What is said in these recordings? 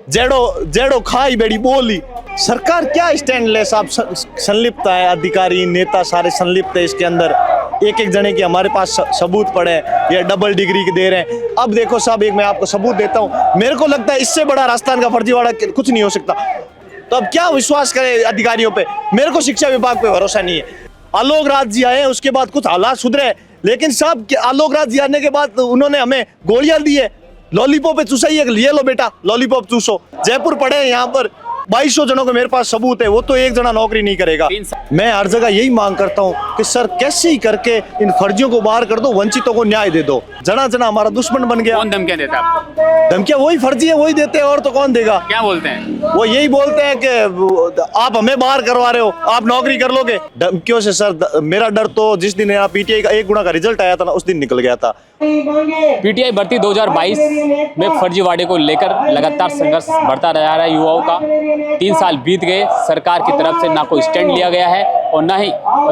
जेड़ो जेड़ो खाई बेड़ी बोली। सरकार क्या स्टैंडलेस आप संलिप्त है, अधिकारी नेता सारे संलिप्त है इसके अंदर। एक एक जने की हमारे पास सबूत पड़े हैं, ये डबल डिग्री के दे रहे हैं। अब देखो साहब, एक मैं आपको सबूत देता हूँ, मेरे को लगता है इससे बड़ा राजस्थान का फर्जीवाड़ा कुछ नहीं हो सकता। तो अब क्या विश्वास करें अधिकारियों पे? मेरे को शिक्षा विभाग पे भरोसा नहीं है। आलोक राज जी आए, उसके बाद कुछ हालात सुधरे, लेकिन साहब आलोक राज जी आने के बाद उन्होंने हमें गोलियां दी है, लॉलीपॉप पे चूसाइए, ये लो बेटा लॉलीपॉप चूसो। जयपुर पड़े हैं यहाँ पर 2200 जनों के मेरे पास सबूत है, वो तो एक जना नौकरी नहीं करेगा। मैं हर जगह यही मांग करता हूँ कि सर कैसे ही करके इन फर्जियों को बाहर कर दो, वंचितों को न्याय दे दो। जना जना हमारा दुश्मन बन गया। कौन धमकियां देता है आपको? धमकियां वही फर्जी है, वही देते हैं, और तो कौन देगा। क्या बोलते हैं? वो यही बोलते हैं कि आप हमें बाहर करवा रहे हो, आप नौकरी कर लोगे। धमकियों से सर मेरा डर तो जिस दिन यहाँ पीटीआई का 1 गुना का रिजल्ट आया था ना, उस दिन निकल गया था। पीटीआई भर्ती 2022 में फर्जीवाड़े को लेकर लगातार संघर्ष बढ़ता रहा है युवाओं का। 3 साल बीत गए, सरकार की तरफ से ना कोई स्टैंड लिया गया है और ना ही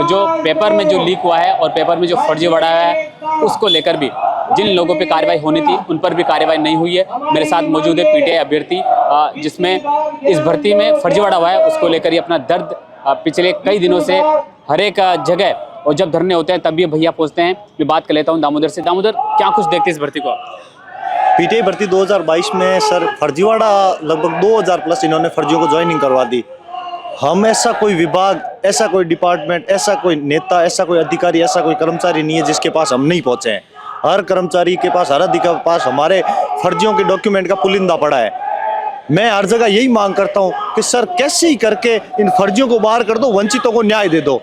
जो पेपर में जो लीक हुआ है और पेपर में जो फर्जीवाड़ा है उसको लेकर भी जिन लोगों पे कार्रवाई होनी थी उन पर भी कार्रवाई नहीं हुई है। मेरे साथ मौजूद है पीटीआई अभ्यर्थी जिसमें इस भर्ती में फर्जीवाड़ा हुआ है, उसको लेकर ये अपना दर्द पिछले कई दिनों से हर एक जगह और जब धरने होते हैं तब ये भैया पहुंचते हैं। मैं बात कर लेता हूं दामोदर से। दामोदर, क्या कुछ देखते हैं इस भर्ती को? पीटीआई भर्ती 2022 में सर फर्जीवाड़ा लगभग 2000 प्लस इन्होंने फर्जियों को ज्वाइनिंग करवा दी। हम ऐसा कोई विभाग, ऐसा कोई डिपार्टमेंट, ऐसा कोई नेता, ऐसा कोई अधिकारी, ऐसा कोई कर्मचारी नहीं है जिसके पास हम नहीं पहुंचे हैं। हर कर्मचारी के पास, हर अधिकारी के पास हमारे फर्जियों के डॉक्यूमेंट का पुलिंदा पड़ा है। मैं हर जगह यही मांग करता हूं कि सर कैसे ही करके इन फर्जियों को बाहर कर दो, वंचितों को न्याय दे दो।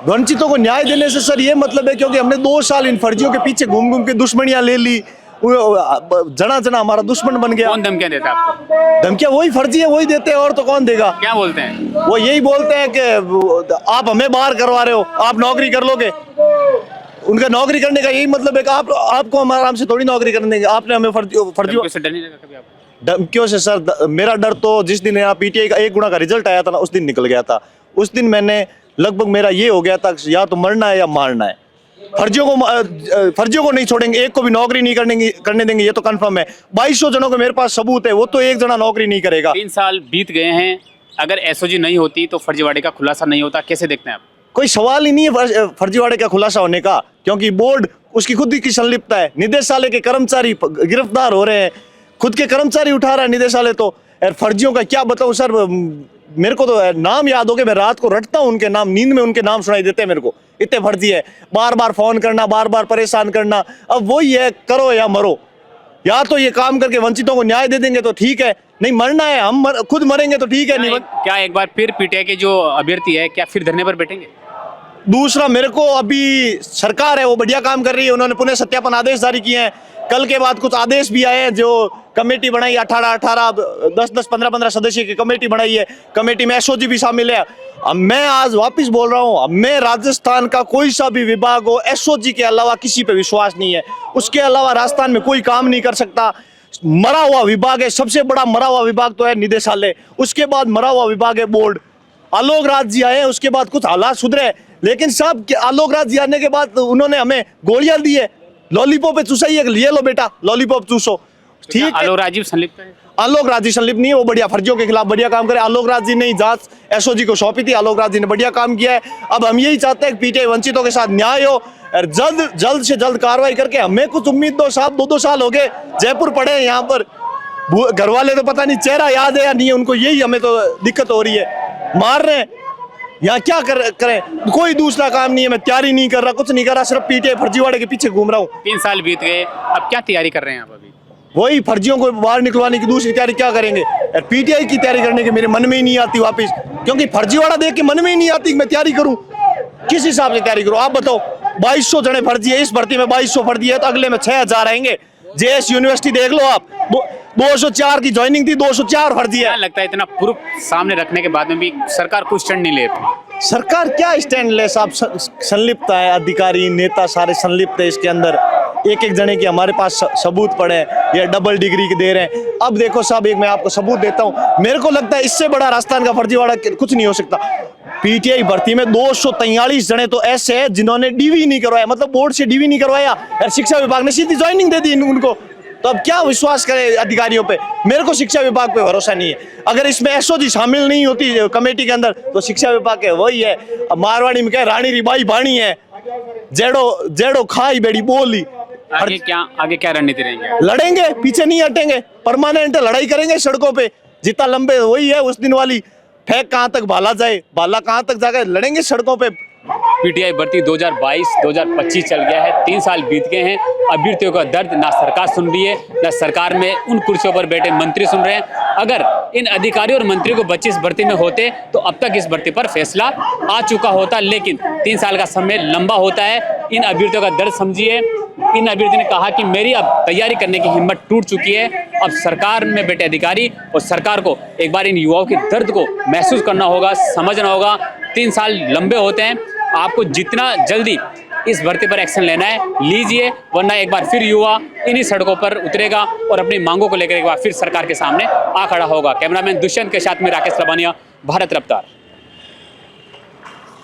वंचितों को न्याय देने से सर ये मतलब है क्योंकि हमने 2 साल इन फर्जियों के पीछे घूम घूम के दुश्मनियां ले ली, जना जना हमारा दुश्मन बन गया। कौन धमकियां देता है आपको? धमकियां वही फर्जी है, वही देते हैं, और तो कौन देगा। क्या बोलते हैं? वो यही बोलते हैं कि आप हमें बाहर करवा रहे हो, आप नौकरी कर लोगे। उनका नौकरी करने का यही मतलब है कि आपको हम आराम से थोड़ी नौकरी करने देंगे। आपने हमें फर्जियों से डर नहीं लगा कभी आपको? धमकियों से सर मेरा डर तो जिस दिन यहाँ पीटीआई का 1 गुना का रिजल्ट आया था ना, उस दिन निकल गया था। उस दिन मैंने लगभग मेरा ये हो गया था या तो मरना है या मारना है। फर्जियों को नहीं छोड़ेंगे, एक को भी नौकरी नहीं करने देंगे, ये तो कंफर्म है। 2200 जनों के मेरे पास सबूत है, वो तो एक जना नौकरी नहीं करेगा। 3 साल बीत गए हैं, अगर एसओजी नहीं होती तो फर्जीवाड़े का खुलासा नहीं होता, कैसे देखते हैं आप? कोई सवाल ही नहीं है फर्जीवाड़े का खुलासा होने का, क्योंकि बोर्ड उसकी खुद की संलिप्तता है। निदेशालय के कर्मचारी गिरफ्तार हो रहे हैं, खुद के कर्मचारी उठा रहा है निदेशालय। तो फर्जियों का क्या बताऊं सर, मेरे को तो नाम याद हो गए, मैं रात को रटता हूं उनके नाम, नींद में उनके नाम सुनाई देते हैं मेरे को। इतने फर्जी है, बार बार फोन करना, बार बार परेशान करना। अब वही है, करो या मरो। या तो ये काम करके वंचितों को न्याय दे देंगे तो ठीक है, नहीं मरना है हम खुद मरेंगे तो ठीक है। नहीं क्या एक बार फिर पीटीआई के जो अभ्यर्थी है क्या फिर धरने पर बैठेंगे? दूसरा, मेरे को अभी सरकार है वो बढ़िया काम कर रही है, उन्होंने पुनः सत्यापन आदेश जारी किए हैं। कल के बाद कुछ आदेश भी आए हैं, जो कमेटी बनाई 18 10 15 सदस्य की कमेटी बनाई है, कमेटी में एसओजी भी शामिल है। अब मैं आज वापस बोल रहा हूँ, मैं राजस्थान का कोई सा भी विभाग हो, एसओजी के अलावा किसी पे विश्वास नहीं है। उसके अलावा राजस्थान में कोई काम नहीं कर सकता। मरा हुआ विभाग है, सबसे बड़ा मरा हुआ विभाग तो है निदेशालय, उसके बाद मरा हुआ विभाग है बोर्ड। आलोक राज जी आए, उसके बाद कुछ हालात सुधरे, लेकिन साहब आलोक राज जी आने के बाद उन्होंने हमें गोलियां दी है, लॉलीपॉप पे चूसाइए, ये लो बेटा लॉलीपॉप चूसो। ठीक है, आलोक राजीव संलिप्त है? आलोक राज जी संलिप्त नहीं है, वो बढ़िया फर्जियों के खिलाफ बढ़िया काम करे। आलोक राज जी ने जांच एसओजी को सौंपी थी, आलोक राज जी ने बढ़िया काम किया है। अब हम यही चाहते हैं कि पीटीआई वंचितों के साथ न्याय हो और जल्द से जल्द कार्रवाई करके हमें कुछ उम्मीद दो साहब। 2 साल हो गए, जयपुर पड़े हैं यहाँ पर, घर वाले तो पता नहीं चेहरा याद है या नहीं है उनको, यही हमें तो दिक्कत हो रही है। मार रहे हैं यहाँ, क्या करें, कोई दूसरा काम नहीं है। मैं तैयारी नहीं कर रहा, कुछ नहीं कर रहा, सिर्फ पीटीआई फर्जीवाड़े के पीछे घूम रहा हूँ। 3 साल बीत गए, अब क्या तैयारी कर रहे हैं आप? अभी वही फर्जियों को बाहर निकलवाने की दूसरी तैयारी क्या करेंगे। पीटीआई की तैयारी करने की मेरे मन में ही नहीं आती वापस, क्योंकि फर्जीवाड़ा देख के मन में ही नहीं आती कि मैं तैयारी करूं। किस हिसाब से तैयारी करूं आप बताओ? 2200 जने फर्जी है, इस भर्ती में 2200 फर्जी है, तो अगले में 6000 आएंगे। जेएस यूनिवर्सिटी देख लो आप, 204 की ज्वाइनिंग थी, 204 फर्जी है। क्या लगता है इतना प्रूफ सामने रखने के बाद में भी सरकार कोई स्टैंड नहीं ले पाई? सरकार क्या स्टैंडलेस आप संलिप्त है, अधिकारी नेता सारे संलिप्त है इसके अंदर। एक एक जने की हमारे पास सबूत पड़े हैं, ये डबल डिग्री के दे रहे हैं। अब देखो साहब, एक मैं आपको सबूत देता हूं, मेरे को लगता है इससे बड़ा राजस्थान का फर्जीवाड़ा कुछ नहीं हो सकता। पीटीआई भर्ती में 243 जने तो ऐसे हैं जिन्होंने डीवी नहीं करवाया, मतलब बोर्ड से डीवी नहीं करवाया, शिक्षा विभाग ने सीधी ज्वाइनिंग दे दी उनको। तो अब क्या विश्वास करें अधिकारियों पे। मेरे को शिक्षा विभाग पे भरोसा नहीं है। अगर इसमें एसओजी शामिल नहीं होती कमेटी के अंदर तो शिक्षा विभाग के वही है। अब मारवाड़ी में क्या रानी रिबाई बाणी है, जेड़ो जेड़ो खाई बेड़ी बोली। आगे क्या रणनीति रहेंगे? लड़ेंगे, पीछे नहीं हटेंगे, परमानेंट लड़ाई करेंगे सड़कों पे। जितना लंबे वही है उस दिन वाली, फेंक कहाँ तक भाला जाए, भाला कहाँ तक जाके लड़ेंगे सड़कों पे। पीटीआई भर्ती 2022-2025 चल गया है, 3 साल बीत गए हैं। अभ्यर्थियों का दर्द ना सरकार सुन रही है, ना सरकार में उन कुर्सियों पर बैठे मंत्री सुन रहे हैं। अगर इन अधिकारियों और मंत्रियों को 25 भर्ती में होते तो अब तक इस भर्ती पर फैसला आ चुका होता, लेकिन 3 साल का समय लंबा होता है। इन अभ्यर्थियों का दर्द समझिए। इन अभ्यर्थियों ने कहा कि मेरी अब तैयारी करने की हिम्मत टूट चुकी है। अब सरकार में बैठे अधिकारी और सरकार को एक बार इन युवाओं के दर्द को महसूस करना होगा, समझना होगा। 3 साल लंबे होते हैं, आपको जितना जल्दी इस भर्ती पर एक्शन लेना है लीजिए, वरना एक बार फिर युवा इन्हीं सड़कों पर उतरेगा और अपनी मांगों को लेकर एक बार फिर सरकार के सामने आ खड़ा होगा। कैमरामैन दुष्यंत के साथ में राकेश लबानिया, भारत रफ्तार।